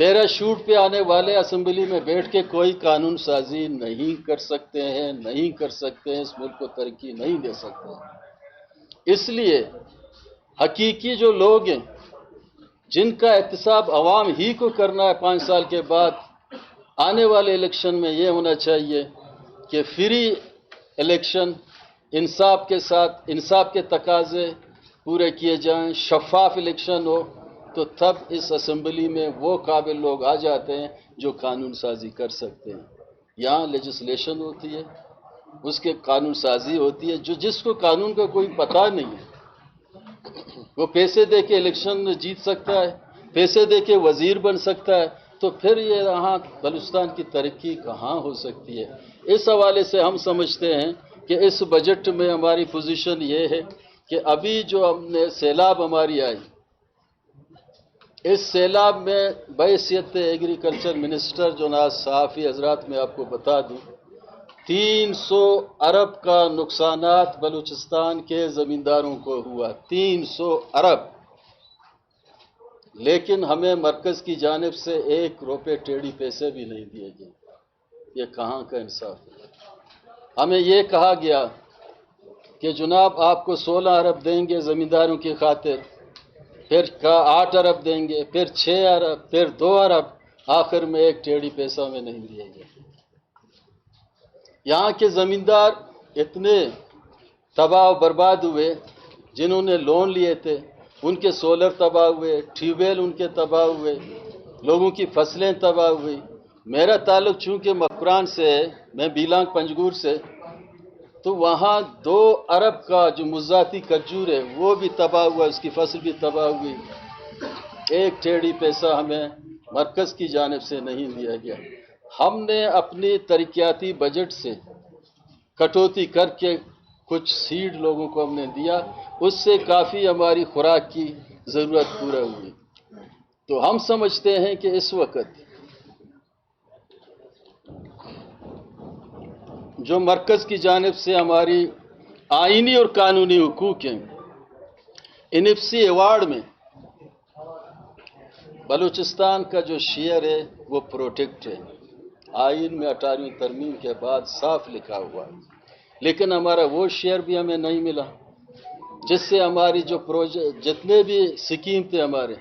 Parachute پہ آنے والے اسمبلی میں بیٹھ کے کوئی قانون سازی نہیں کر سکتے ہیں، نہیں کر سکتے ہیں، اس ملک کو ترقی نہیں دے سکتے ہیں۔ اس لیے حقیقی جو لوگ ہیں جن کا احتساب عوام ہی کو کرنا ہے 5 سال کے بعد، آنے والے الیکشن میں یہ ہونا چاہیے کہ فری الیکشن، انصاف کے ساتھ انصاف کے تقاضے پورے کیے جائیں، شفاف الیکشن ہو، تو تب اس اسمبلی میں وہ قابل لوگ آ جاتے ہیں جو قانون سازی کر سکتے ہیں۔ یہاں لیجسلیشن ہوتی ہے، اس کے قانون سازی ہوتی ہے، جس کو قانون کا کوئی پتہ نہیں ہے وہ پیسے دے کے الیکشن جیت سکتا ہے، پیسے دے کے وزیر بن سکتا ہے، تو پھر یہ یہاں بلوچستان کی ترقی کہاں ہو سکتی ہے؟ اس حوالے سے ہم سمجھتے ہیں کہ اس بجٹ میں ہماری پوزیشن یہ ہے کہ ابھی جو ہم نے سیلاب ہماری آئی، اس سیلاب میں بحیثیت ایگریکلچر منسٹر جناب صحافی حضرات میں آپ کو بتا دوں 300 ارب کا نقصانات بلوچستان کے زمینداروں کو ہوا، 300 ارب، لیکن ہمیں مرکز کی جانب سے 1 روپے ٹیڑھی پیسے بھی نہیں دیے گئے۔ یہ کہاں کا انصاف ہے؟ ہمیں یہ کہا گیا کہ جناب آپ کو 16 ارب دیں گے زمینداروں کی خاطر، پھر 8 ارب دیں گے، پھر 6 ارب، پھر 2 ارب، آخر میں 1 ٹیڑھی پیسہ میں نہیں دیے گئے۔ یہاں کے زمیندار اتنے تباہ و برباد ہوئے، جنہوں نے لون لیے تھے ان کے سولر تباہ ہوئے، ٹیوب ویل ان کے تباہ ہوئے، لوگوں کی فصلیں تباہ ہوئی۔ میرا تعلق چونکہ مکران سے ہے، میں بیلانگ پنجگور سے، تو وہاں 2 ارب کا جو مزاتی کھجور ہے وہ بھی تباہ ہوا، اس کی فصل بھی تباہ ہوئی۔ 1 ٹیڑھی پیسہ ہمیں مرکز کی جانب سے نہیں دیا گیا۔ ہم نے اپنی ترقیاتی بجٹ سے کٹوتی کر کے کچھ سیڈ لوگوں کو ہم نے دیا، اس سے کافی ہماری خوراک کی ضرورت پورا ہوئی۔ تو ہم سمجھتے ہیں کہ اس وقت جو مرکز کی جانب سے ہماری آئینی اور قانونی حقوق ہیں، NFC ایوارڈ میں بلوچستان کا جو شیئر ہے وہ پروٹیکٹ ہے، آئین میں 18ویں ترمیم کے بعد صاف لکھا ہوا ہے، لیکن ہمارا وہ شیئر بھی ہمیں نہیں ملا، جس سے ہماری جو جتنے بھی سکیم تھے، ہمارے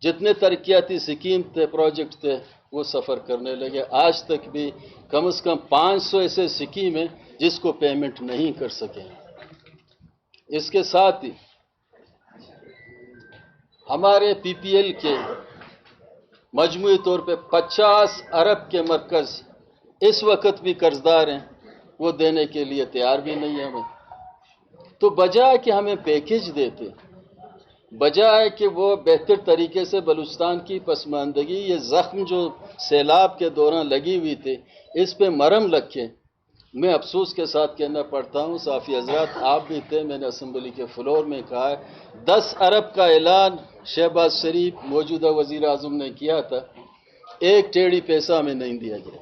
جتنے ترقیاتی سکیم تھے، پروجیکٹ تھے، وہ سفر کرنے لگے۔ آج تک بھی کم از کم 500 ایسے سکیم ہیں جس کو پیمنٹ نہیں کر سکے۔ اس کے ساتھ ہی ہمارے PPL کے مجموعی طور پہ 50 ارب کے مرکز اس وقت بھی قرضدار ہیں، وہ دینے کے لیے تیار بھی نہیں ہے ہمیں۔ تو بجائے کہ ہمیں پیکیج دیتے، بجائے کہ وہ بہتر طریقے سے بلوچستان کی پسماندگی، یہ زخم جو سیلاب کے دوران لگی ہوئی تھی، اس پہ مرہم رکھے، میں افسوس کے ساتھ کہنا پڑتا ہوں، صحافی حضرات آپ بھی تھے، میں نے اسمبلی کے فلور میں کہا ہے 10 ارب کا اعلان شہباز شریف موجودہ وزیر اعظم نے کیا تھا، 1 ٹیڑھی پیسہ ہمیں نہیں دیا گیا۔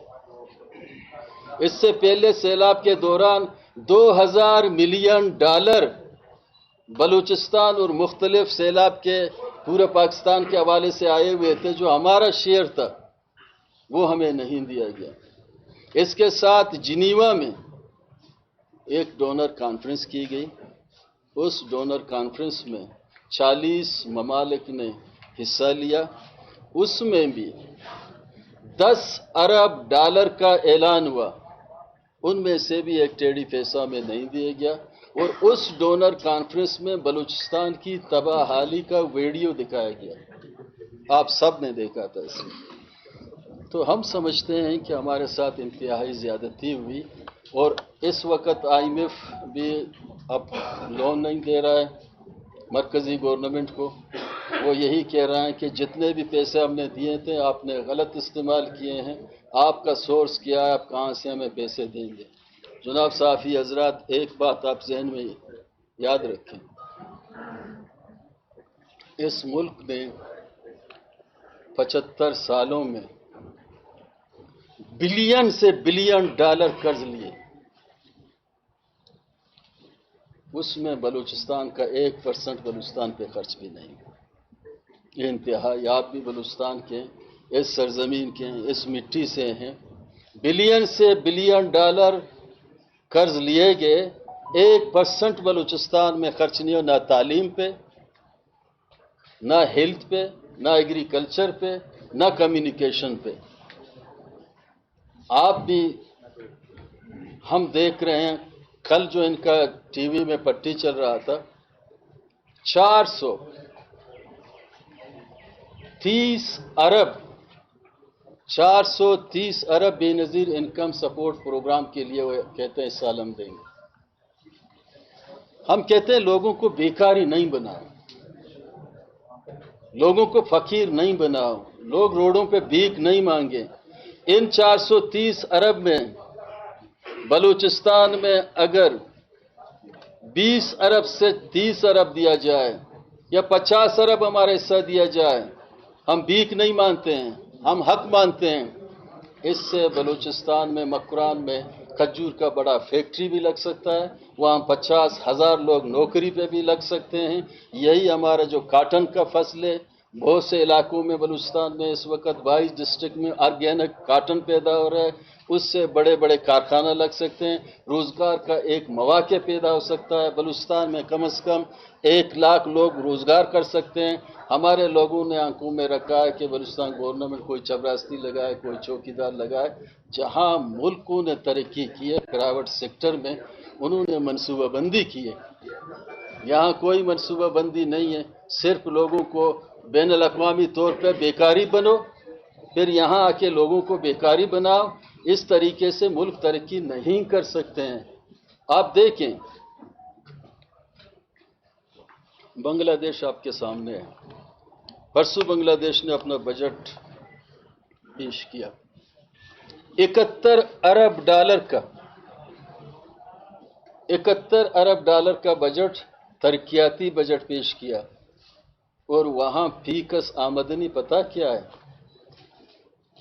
اس سے پہلے سیلاب کے دوران $2000 ملین بلوچستان اور مختلف سیلاب کے پورے پاکستان کے حوالے سے آئے ہوئے تھے، جو ہمارا شیئر تھا وہ ہمیں نہیں دیا گیا۔ اس کے ساتھ جنیوا میں ایک ڈونر کانفرنس کی گئی، اس ڈونر کانفرنس میں 40 ممالک نے حصہ لیا، اس میں بھی $10 ارب کا اعلان ہوا، ان میں سے بھی 1 ٹیڑھی پیسہ میں نہیں دیا گیا، اور اس ڈونر کانفرنس میں بلوچستان کی تباہ حالی کا ویڈیو دکھایا گیا، آپ سب نے دیکھا تھا اس میں۔ تو ہم سمجھتے ہیں کہ ہمارے ساتھ انتہائی زیادتی ہوئی، اور اس وقت IMF بھی اب لون نہیں دے رہا ہے مرکزی گورنمنٹ کو، وہ یہی کہہ رہا ہے کہ جتنے بھی پیسے ہم نے دیے تھے آپ نے غلط استعمال کیے ہیں، آپ کا سورس کیا ہے، آپ کہاں سے ہمیں پیسے دیں گے۔ جناب صحافی حضرات، ایک بات آپ ذہن میں یاد رکھیں، اس ملک نے 75 سالوں میں بلین سے بلین ڈالر قرض لیے، اس میں بلوچستان کا 1% بلوچستان پہ خرچ بھی نہیں۔ یہ انتہائی، آپ بھی بلوچستان کے इस सरजमीन के हैं, इस मिट्टी से हैं। बिलियन से बिलियन डॉलर कर्ज लिए गए, 1% बलूचिस्तान में खर्च नहीं हो, ना तालीम पे, ना हेल्थ पे, ना एग्रीकल्चर पे, ना कम्युनिकेशन पे। आप भी, हम देख रहे हैं, कल जो इनका टीवी में पट्टी चल रहा था, 430 अरब बेनज़ीर इनकम सपोर्ट प्रोग्राम के लिए वो कहते हैं इस साल हम देंगे। हम कहते हैं लोगों को बेकारी नहीं बनाओ, लोगों को फकीर नहीं बनाओ, लोग रोडों पे भीख नहीं मांगे। इन 430 अरब में बलूचिस्तान में अगर 20 अरब से 30 अरब दिया जाए या 50 अरब हमारा हिस्सा दिया जाए, हम भीख नहीं मानते हैं, हम हक मानते हैं। इससे बलूचिस्तान में मकरान में खजूर का बड़ा फैक्ट्री भी लग सकता है, वहाँ 50,000 लोग नौकरी पे भी लग सकते हैं। यही हमारा जो काटन का फसल है, बहुत से इलाकों में बलूचिस्तान में इस वक्त 22 डिस्ट्रिक्ट में ऑर्गेनिक काटन पैदा हो रहा है, उससे बड़े बड़े कारखाना लग सकते हैं, रोजगार का एक मौका पैदा हो सकता है। बलूचिस्तान में कम से कम 1 लाख लोग रोजगार कर सकते हैं। हमारे लोगों ने आंखों में रखा है कि बलूचिस्तान गवर्नमेंट कोई चपरासी लगाए, कोई चौकीदार लगाए। जहां मुल्कों ने तरक्की की है प्राइवेट सेक्टर में, उन्होंने मनसूबाबंदी की है। यहाँ कोई मनसूबाबंदी नहीं है, सिर्फ लोगों को बैनुल-अक़वामी तौर पर बेकारी बनो, फिर यहाँ आके लोगों को बेकारी बनाओ। इस तरीके से मुल्क तरक्की नहीं कर सकते हैं। आप देखें, बांग्लादेश आपके सामने है। परसों बांग्लादेश ने अपना बजट पेश किया, 71 अरब डॉलर का बजट, तरक्याती बजट पेश किया। और वहां फीकस आमदनी पता क्या है?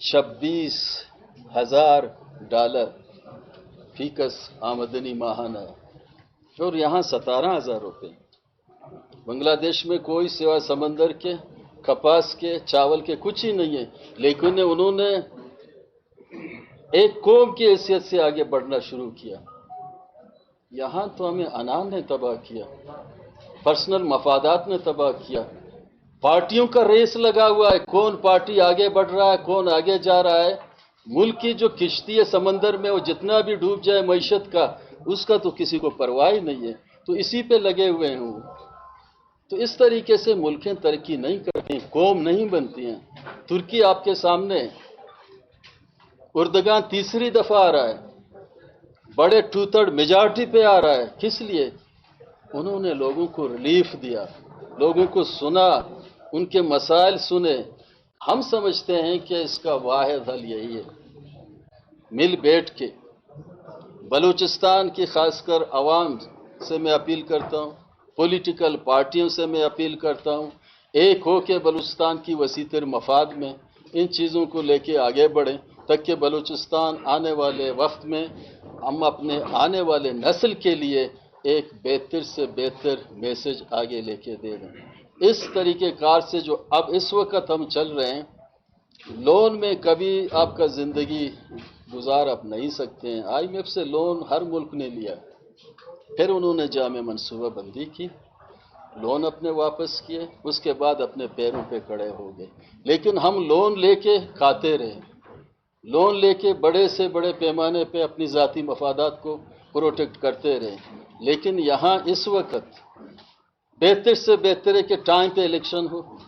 $26,000 फीकस आमदनी माहाना है, और यहाँ 17,000 रुपये। बांग्लादेश में कोई सिवा समंदर के, कपास के, चावल के कुछ ही नहीं है, लेकिन उन्होंने एक कौम की हैसियत से आगे बढ़ना शुरू किया। यहाँ तो हमें अनान ने तबाह किया, पर्सनल मफादात ने तबाह किया, पार्टियों का रेस लगा हुआ है, कौन पार्टी आगे बढ़ रहा है, कौन आगे जा रहा है। मुल्क की जो किश्ती है समंदर में, वो जितना भी डूब जाए मईशत का, उसका तो किसी को परवाह ही नहीं है, तो इसी पे लगे हुए हैं वो। तो इस तरीके से मुल्कें तरक्की नहीं करती, कौम नहीं बनती हैं। तुर्की आपके सामने, उर्दगान तीसरी दफा आ रहा है, बड़े 2/3 मेजॉरिटी पे आ रहा है। किस लिए? उन्होंने लोगों को रिलीफ दिया, लोगों को सुना, उनके मसाइल सुने। हम समझते हैं कि इसका वाहिद हल यही है, मिल बैठ के बलूचिस्तान की खासकर अवाम से मैं अपील करता हूँ, पॉलिटिकल पार्टियों से मैं अपील करता हूँ, एक हो के बलूचिस्तान की वसीतर मफाद में इन चीज़ों को लेके आगे बढ़ें, ताकि बलूचिस्तान आने वाले वक्त में हम अपने आने वाले नस्ल के लिए एक बेहतर से बेहतर मैसेज आगे लेके दे दें। इस तरीके कार से जो अब इस वक्त हम चल रहे हैं, लोन में कभी आपका ज़िंदगी गुजार आप नहीं सकते हैं। IMF से लोन हर मुल्क ने लिया, फिर उन्होंने जामे मनसूबा बंदी की, लोन अपने वापस किए, उसके बाद अपने पैरों पे खड़े हो गए। लेकिन हम लोन लेके खाते रहे, लोन लेके बड़े से बड़े पैमाने पे अपनी ज़ाती मफादात को प्रोटेक्ट करते रहे। लेकिन यहाँ इस वक्त बेहतर से बेहतर है कि टाइम पे इलेक्शन हो,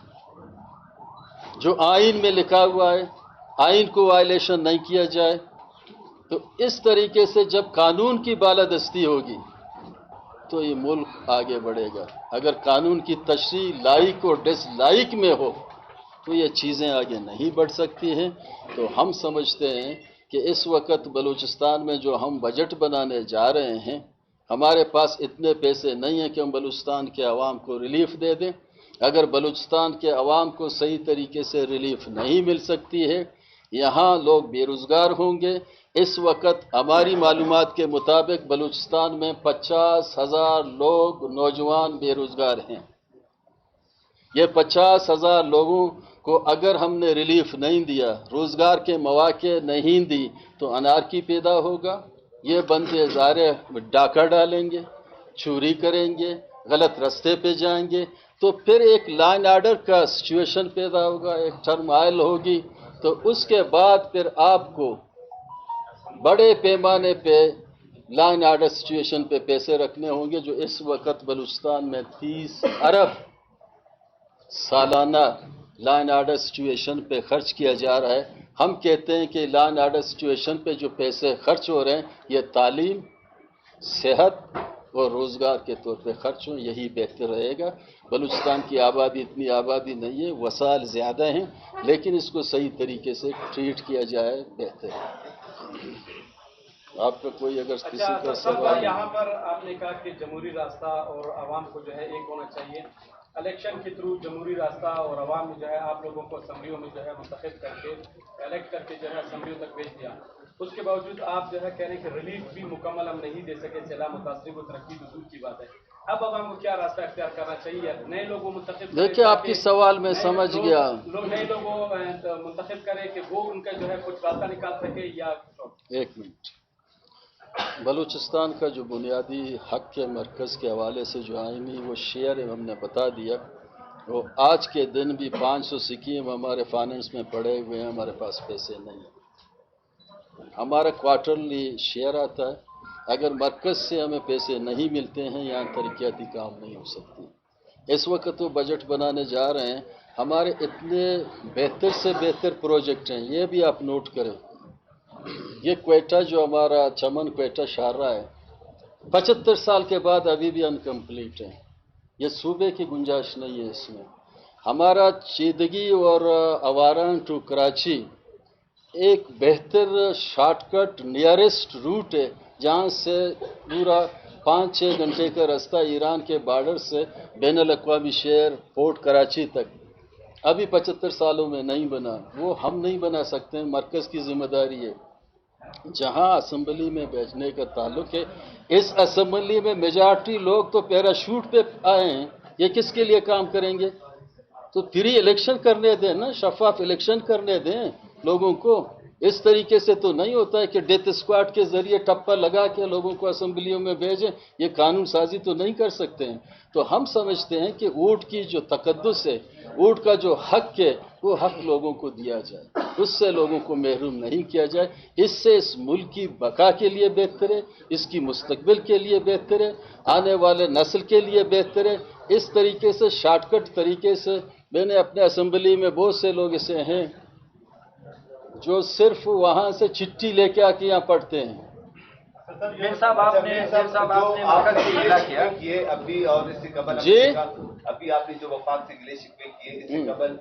जो आइन में लिखा हुआ है आइन को वायलेशन नहीं किया जाए। तो इस तरीके से जब कानून की बालादस्ती होगी तो ये मुल्क आगे बढ़ेगा। अगर कानून की तशरीह लाइक और डिसलाइक में हो तो ये चीज़ें आगे नहीं बढ़ सकती हैं। तो हम समझते हैं कि इस वक्त बलूचिस्तान में जो हम बजट बनाने जा रहे हैं, हमारे पास इतने पैसे नहीं हैं कि हम बलूचिस्तान के अवाम को रिलीफ दे दें। अगर बलूचिस्तान के अवाम को सही तरीके से रिलीफ नहीं मिल सकती है, यहाँ लोग बेरोज़गार होंगे। इस वक्त हमारी मालूमात के मुताबिक बलूचिस्तान में 50,000 लोग नौजवान बेरोज़गार हैं। یہ 50,000 لوگوں کو اگر ہم نے ریلیف نہیں دیا، روزگار کے مواقع نہیں دی، تو انارکی پیدا ہوگا۔ یہ بندے ظاہر ڈاکہ ڈالیں گے، چوری کریں گے، غلط راستے پہ جائیں گے، تو پھر ایک لائن آرڈر کا سچویشن پیدا ہوگا، ایک ٹرمائل ہوگی۔ تو اس کے بعد پھر آپ کو بڑے پیمانے پہ لائن آرڈر سچویشن پہ پیسے رکھنے ہوں گے، جو اس وقت بلوچستان میں 30 ارب سالانہ لائن آرڈر سچویشن پہ خرچ کیا جا رہا ہے۔ ہم کہتے ہیں کہ لائن آرڈر سچویشن پہ جو پیسے خرچ ہو رہے ہیں، یہ تعلیم، صحت اور روزگار کے طور پہ خرچ ہوں، یہی بہتر رہے گا۔ بلوچستان کی آبادی اتنی آبادی نہیں ہے، وسائل زیادہ ہیں، لیکن اس کو صحیح طریقے سے ٹریٹ کیا جائے بہتر ہے۔ آپ کا کوئی اگر کسی کا سوال؟ یہاں پر آپ نے کہا کہ جمہوری راستہ اور عوام کو جو ہے ایک ہونا چاہیے۔ الیکشن کے تھرو جمہوری راستہ اور عوام جو ہے آپ لوگوں کو اسمبلیوں میں جو ہے منتخب کر کے الیکٹ کر کے جو ہے اسمبلیوں تک بھیج دیا، اس کے باوجود آپ جو ہے کہہ رہے ہیں کہ ریلیف بھی مکمل ہم نہیں دے سکے سیلاب متاثرین کو، ترقی تو دور کی بات ہے۔ اب عوام کو کیا راستہ اختیار کرنا چاہیے؟ نئے لوگوں منتخب، دیکھیں آپ کی سوال میں سمجھ گیا، نئے لوگوں منتخب کریں کہ وہ ان کا جو ہے کچھ راستہ نکال سکے یا؟ ایک منٹ، بلوچستان کا جو بنیادی حق کے مرکز کے حوالے سے جو آئینی وہ شیئر ہم نے بتا دیا، وہ آج کے دن بھی 500 سکیم ہمارے فائننس میں پڑے ہوئے ہیں، ہمارے پاس پیسے نہیں ہیں۔ ہمارا کوارٹرلی شیئر آتا ہے، اگر مرکز سے ہمیں پیسے نہیں ملتے ہیں، یہاں ترقیاتی کام نہیں ہو سکتے۔ اس وقت وہ بجٹ بنانے جا رہے ہیں، ہمارے اتنے بہتر سے بہتر پروجیکٹ ہیں، یہ بھی آپ نوٹ کریں۔ یہ کوئٹہ جو ہمارا چمن کوئٹہ شاہراہ ہے، 75 سال کے بعد ابھی بھی انکمپلیٹ ہے۔ یہ صوبے کی گنجائش نہیں ہے اس میں۔ ہمارا چیدگی اور اواران ٹو کراچی ایک بہتر شارٹ کٹ نیئرسٹ روٹ ہے، جہاں سے پورا 5-6 گھنٹے کا راستہ ایران کے بارڈر سے بین الاقوامی شہر پورٹ کراچی تک ابھی 75 سالوں میں نہیں بنا۔ وہ ہم نہیں بنا سکتے، مرکز کی ذمہ داری ہے۔ جہاں اسمبلی میں بیچنے کا تعلق ہے، اس اسمبلی میں میجارٹی لوگ تو پیراشوٹ پہ آئے ہیں، یہ کس کے لیے کام کریں گے؟ تو فری الیکشن کرنے دیں نا، شفاف الیکشن کرنے دیں لوگوں کو۔ اس طریقے سے تو نہیں ہوتا ہے کہ ڈیتھ اسکواڈ کے ذریعے ٹپا لگا کے لوگوں کو اسمبلیوں میں بھیجیں، یہ قانون سازی تو نہیں کر سکتے ہیں۔ تو ہم سمجھتے ہیں کہ ووٹ کی جو تقدس ہے، ووٹ کا جو حق ہے، وہ حق لوگوں کو دیا جائے، اس سے لوگوں کو محروم نہیں کیا جائے۔ اس سے اس ملک کی بقا کے لیے بہتر ہے، اس کی مستقبل کے لیے بہتر ہے، آنے والے نسل کے لیے بہتر ہے۔ اس طریقے سے شارٹ کٹ طریقے سے میں نے اپنے اسمبلی میں بہت سے لوگ ایسے ہیں جو صرف وہاں سے چٹھی لے کے آ کے یہاں پڑھتے ہیں۔ ابھی اور اس سے قبل جی ابھی آپ نے جو وفاق سے گلے شکوے کیے، اس سے قبل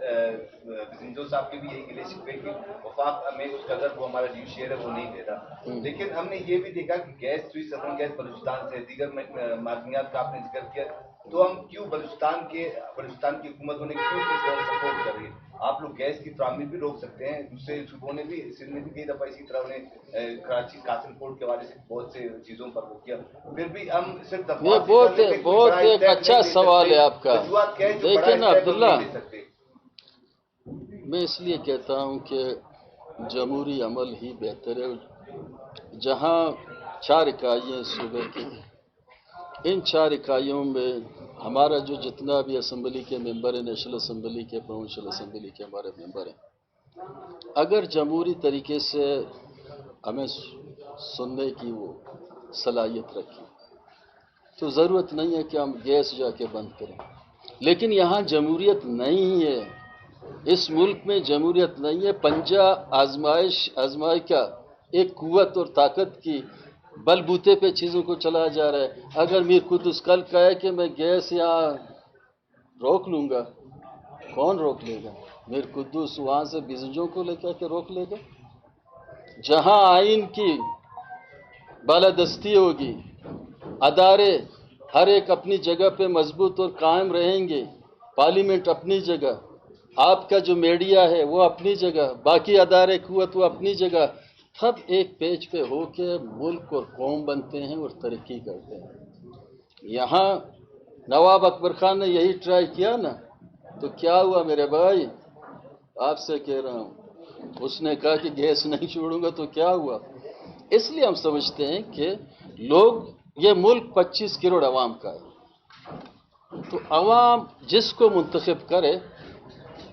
زنجو صاحب کے بھی یہی گلے شکوے کہ وفاق میں اس قدر وہ ہمارا ڈیو شیئر ہے وہ نہیں دے رہا۔ لیکن ہم نے یہ بھی دیکھا کہ گیس سوئی سدرن گیس بلوچستان سے دیگر معدنیات کا آپ نے ذکر کیا، تو ہم کیوں بلوچستان کی حکومت نے کیوں سپورٹ کر رہی ہے؟ آپ لوگ گیس کی فراہمی بھی روک سکتے ہیں، دوسرے صوبوں نے بھی، سندھ نے بھی کئی دفعہ اسی طرح انہیں کراچی قاسم پورٹ کے حوالے سے بہت سے چیزوں پر وہ کیا، پھر بھی ہم صرف یہ بہت ایک اچھا سوال ہے آپ کا۔ دیکھیں نا عبداللہ، میں اس لیے کہتا ہوں کہ جمہوری عمل ہی بہتر ہے۔ جہاں 4 اکائیاں صوبے کی، ان 4 اکائیوں میں ہمارا جو جتنا بھی اسمبلی کے ممبر ہیں، نیشنل اسمبلی کے، پروونشل اسمبلی کے ہمارے ممبر ہیں، اگر جمہوری طریقے سے ہمیں سننے کی وہ صلاحیت رکھی تو ضرورت نہیں ہے کہ ہم گیس جا کے بند کریں۔ لیکن یہاں جمہوریت نہیں ہے، اس ملک میں جمہوریت نہیں ہے۔ پنجہ آزمائی کا ایک قوت اور طاقت کی بل بوتے پہ چیزوں کو چلایا جا رہا ہے۔ اگر میر قدس کل کہے کہ میں گیس یہاں روک لوں گا، کون روک لے گا؟ میر قدس وہاں سے بزنجوں کو لے کے روک لے گا؟ جہاں آئین کی بالادستی ہوگی، ادارے ہر ایک اپنی جگہ پہ مضبوط اور قائم رہیں گے، پارلیمنٹ اپنی جگہ، آپ کا جو میڈیا ہے وہ اپنی جگہ، باقی ادارے قوت وہ اپنی جگہ، سب ایک پیج پہ ہو کے ملک اور قوم بنتے ہیں اور ترقی کرتے ہیں۔ یہاں نواب اکبر خان نے یہی ٹرائی کیا نا، तो क्या हुआ मेरे भाई, आपसे कह रहा हूँ। उसने कहा कि गैस नहीं छोड़ूंगा, तो क्या हुआ? इसलिए हम समझते हैं कि लोग, ये मुल्क 25 करोड़ अवाम का है, तो अवाम जिसको मुंतखब करे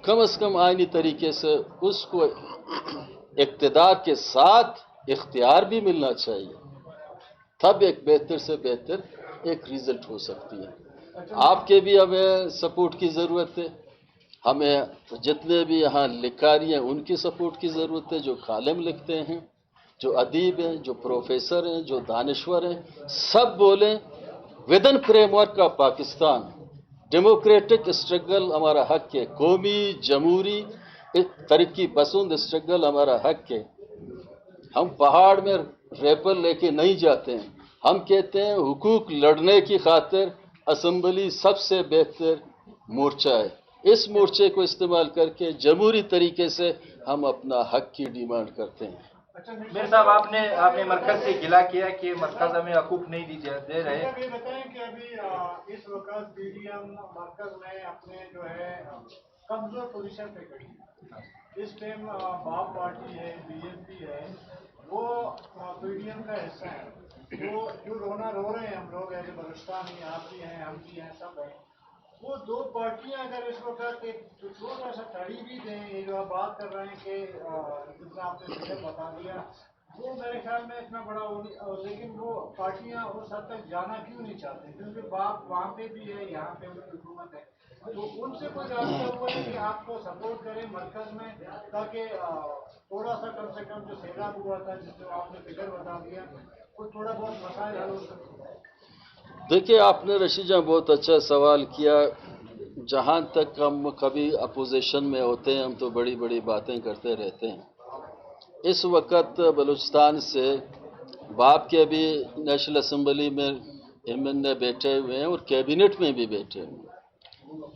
कम से कम आईनी तरीके से उसको इक़्तिदार के साथ इख्तियार भी मिलना चाहिए, तब एक बेहतर से बेहतर एक रिजल्ट हो सकती है। आपके भी हमें सपोर्ट की ज़रूरत है, हमें जितने भी यहाँ लिखारी हैं उनकी सपोर्ट की ज़रूरत है, जो कालम लिखते हैं, जो अदीब हैं, जो प्रोफेसर हैं, जो दानश्वर हैं, सब बोलें with in framework of Pakistan democratic struggle हमारा हक है, कौमी जमहूरी तरक्की पसंद स्ट्रगल हमारा हक है। हम पहाड़ में रेपल लेके नहीं जाते हैं, हम कहते हैं हुकूक लड़ने की खातिर असम्बली सबसे बेहतर मोर्चा है। इस मोर्चे को इस्तेमाल करके जमहूरी तरीके से हम अपना हक की डिमांड करते हैं। मेरे साहब, आपने मरकज से गिला किया कि मरकज हमें हकूक नहीं दे रहे। ये बताएं कि अभी इस वक्त पीडीएम मरकज में अपने जो है कमजोर पोजीशन पे खड़ी है। इस टाइम बाप पार्टी है, बीएनपी है, वो पीडीएम का हिस्सा है। तो जो रो रहे हैं हम लोग, ऐसे बलूचिस्तानी, आप भी हैं, हम भी हैं, सब हैं, वो दो पार्टियां अगर इस वक्त एक छोटा सा खड़ी भी दें, ये जो आप बात कर रहे हैं कि जितना आपने फिगर बता दिया, वो मेरे ख्याल में इतना बड़ा लेकिन वो पार्टियां उस हद तक जाना क्यों नहीं चाहती? क्योंकि बाप वहाँ पे भी है, यहाँ पे भी हुकूमत है, तो उनसे कोई रास्ता हुआ है कि आपको सपोर्ट करें मरकज में, ताकि थोड़ा सा कम से कम जो सैलाब हुआ था जिसको आपने फिगर बता दिया, वो थोड़ा बहुत मसाइल हल हो सकते? देखिए, आपने रशीद जहाँ बहुत अच्छा सवाल किया। जहाँ तक हम कभी अपोजिशन में होते हैं, हम तो बड़ी बड़ी बातें करते रहते हैं। इस वक्त बलूचिस्तान से बाप के भी नेशनल असम्बली में एमएनए बैठे हुए हैं और कैबिनेट में भी बैठे हुए हैं,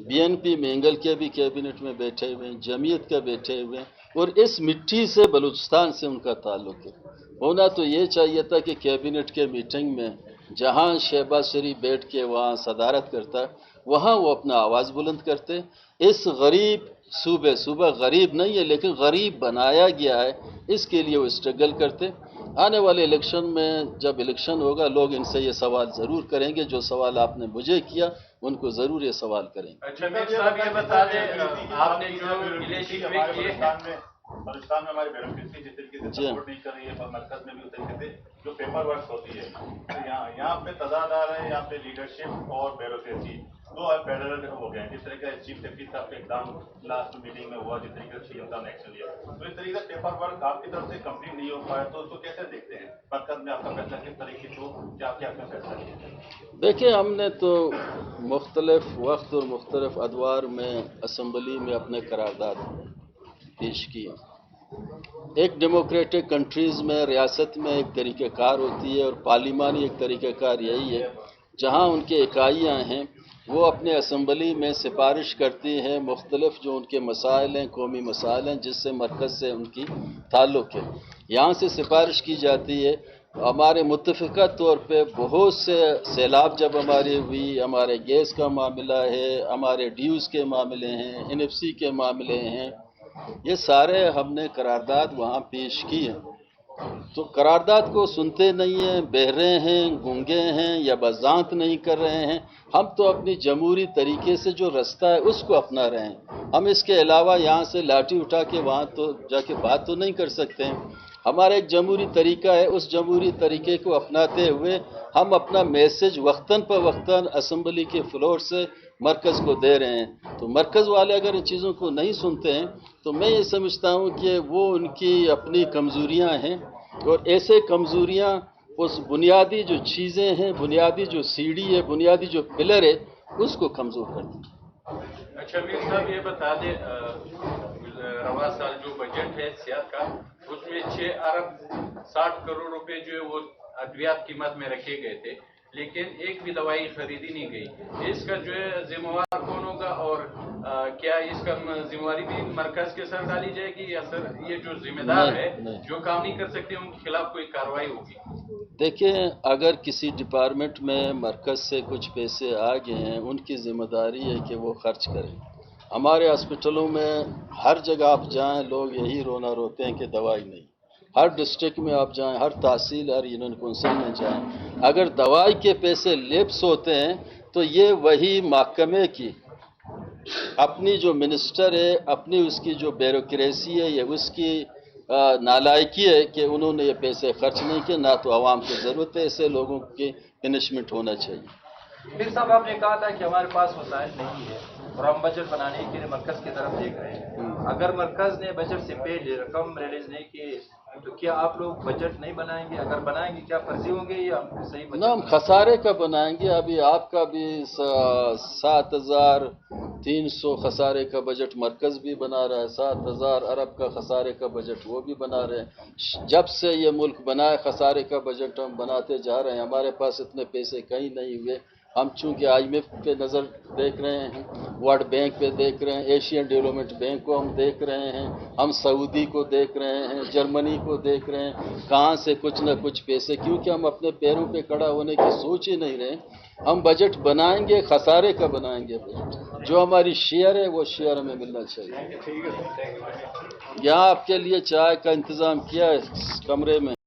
बीएनपी मेंगल के भी कैबिनेट में बैठे हुए हैं, जमीयत के बैठे हुए हैं, और इस मिट्टी से बलूचिस्तान से उनका ताल्लुक है। होना तो ये चाहिए था कि कैबिनेट के मीटिंग में जहां शहबाज शरीफ बैठ के वहां सदारत करता, वहां वो अपना आवाज़ बुलंद करते। इस गरीब सूबा गरीब नहीं है, लेकिन गरीब बनाया गया है, इसके लिए वो स्ट्रगल करते। आने वाले इलेक्शन में जब इलेक्शन होगा, लोग इनसे ये सवाल ज़रूर करेंगे, जो सवाल आपने मुझे किया उनको ज़रूर ये सवाल करेंगे। अच्छा मेरे साहब, ये बता दें, आपने जो गिले शिकवे किए बलूचिस्तान में हमारी ब्यूरोक्रेसी जिस तरीके से सपोर्ट नहीं कर रही है, पर मरकज में भी उस तरीके से जो पेपर वर्क होती है, तो यहाँ पे तजाद आ रहा है, यहाँ पे लीडरशिप और ब्यूरोक्रेसी दो पैरेलल हो गए हैं। जिस तरीके से चीफ सेक्रेटरी साहब का एग्जाम लास्ट मीटिंग में हुआ, जिस तरीके से सीएम साहब ने एक्शन लिया, तो इस तरीके से पेपर वर्क आपकी तरफ से कंप्लीट नहीं हो पाया, तो उसको कैसे देखते हैं? मरकज में आपका फैसला किस तरीके से हो, क्या क्या आपने फैसला किया? देखिए, हमने तो मुख्तलिफ वक्त और मुख्तलिफ अदवार में असम्बली में अपने करारदाद पेश किए। एक डेमोक्रेटिक कंट्रीज़ में रियासत में एक तरीक़ेकार होती है, और पार्लिमानी एक तरीक़ेकार यही है जहां उनके इकाइयां हैं, वो अपने असम्बली में सिफारिश करती हैं मुख्तलिफ जो उनके मसाइल हैं, कौमी मसाइल हैं, जिससे मरकज़ से उनकी ताल्लुक़ है। यहाँ से सिफारिश की जाती है। हमारे मुत्तफ़िक़ा तौर पे बहुत से सैलाब जब हमारी हुई, हमारे गैस का मामला है, हमारे ड्यूज़ के मामले हैं, NFC के मामले हैं, ये सारे हमने करारदाद वहाँ पेश की हैं। तो करारदाद को सुनते नहीं हैं, बहरे हैं, गूंगे हैं, या बजांत नहीं कर रहे हैं। हम तो अपनी जमहूरी तरीके से जो रास्ता है उसको अपना रहे हैं। हम इसके अलावा यहाँ से लाठी उठा के वहाँ तो जाके बात तो नहीं कर सकते हैं। हमारा एक जमहूरी तरीका है, उस जमहूरी तरीके को अपनाते हुए हम अपना मैसेज वक्तन पर वक्तन असम्बली के फ्लोर से मरकज़ को दे रहे हैं। तो मरकज़ वाले अगर इन चीज़ों को नहीं सुनते हैं, तो मैं ये समझता हूँ कि वो उनकी अपनी कमज़ोरियाँ हैं, और ऐसे कमज़ोरियाँ उस बुनियादी जो चीज़ें हैं, बुनियादी जो सीढ़ी है, बुनियादी जो पिलर है, उसको कमज़ोर कर दें। अच्छा मीर साहब, ये बता दें, रवा साल जो बजट है सियासत का, उसमें 6 अरब 60 करोड़ रुपए जो है वो अद्वियात कीमत में रखे गए थे, लेकिन एक भी दवाई खरीदी नहीं गई। इसका जो है जिम्मेवार कौन होगा, और क्या इसका जिम्मेवारी भी मरकज के सर डाली जाएगी, या सर ये जो जिम्मेदार है जो काम नहीं कर सकते उनके खिलाफ कोई कार्रवाई होगी? देखिए, अगर किसी डिपार्टमेंट में मरकज़ से कुछ पैसे आ गए हैं, उनकी जिम्मेदारी है कि वो खर्च करें। हमारे हॉस्पिटलों में हर जगह आप जाएं लोग यही रोना रोते हैं कि दवाई नहीं। हर डिस्ट्रिक्ट में आप जाएं, हर तहसील, हर यूनियन कौंसिल में जाएं, अगर दवाई के पैसे लेप्स होते हैं तो ये वही महकमे की अपनी जो मिनिस्टर है, अपनी उसकी जो ब्यूरोक्रेसी है, ये उसकी नालायकी है कि उन्होंने ये पैसे खर्च नहीं किए। ना तो आवाम को ज़रूरत है, ऐसे लोगों की पनिशमेंट होना चाहिए। फिर साहब आपने कहा था कि हमारे पास वसाइल नहीं है और हम बजट बनाने के लिए मरकज की तरफ देख रहे हैं। अगर मरकज ने बजट से पहले रकम रिलीज नहीं की तो क्या आप लोग बजट नहीं बनाएंगे? अगर बनाएंगे क्या फर्जी होंगे या सही बजट? ना, हम खसारे का बनाएंगे। अभी आपका भी 7,300 खसारे का बजट मरकज भी बना रहा है, 7,000 अरब का खसारे का बजट वो भी बना रहे हैं। जब से ये मुल्क बना है खसारे का बजट हम बनाते जा रहे हैं। हमारे पास इतने पैसे कहीं नहीं हुए। हम चूंकि IMF पे नज़र देख रहे हैं, वर्ल्ड बैंक पे देख रहे हैं, एशियन डेवलपमेंट बैंक को हम देख रहे हैं, हम सऊदी को देख रहे हैं, जर्मनी को देख रहे हैं, कहाँ से कुछ न कुछ पैसे, क्योंकि हम अपने पैरों पे खड़ा होने की सोच ही नहीं रहे। हम बजट बनाएंगे, खसारे का बनाएंगे बजट। जो हमारी शेयर है वो शेयर हमें मिलना चाहिए। यहाँ आपके लिए चाय का इंतज़ाम किया है इस कमरे में।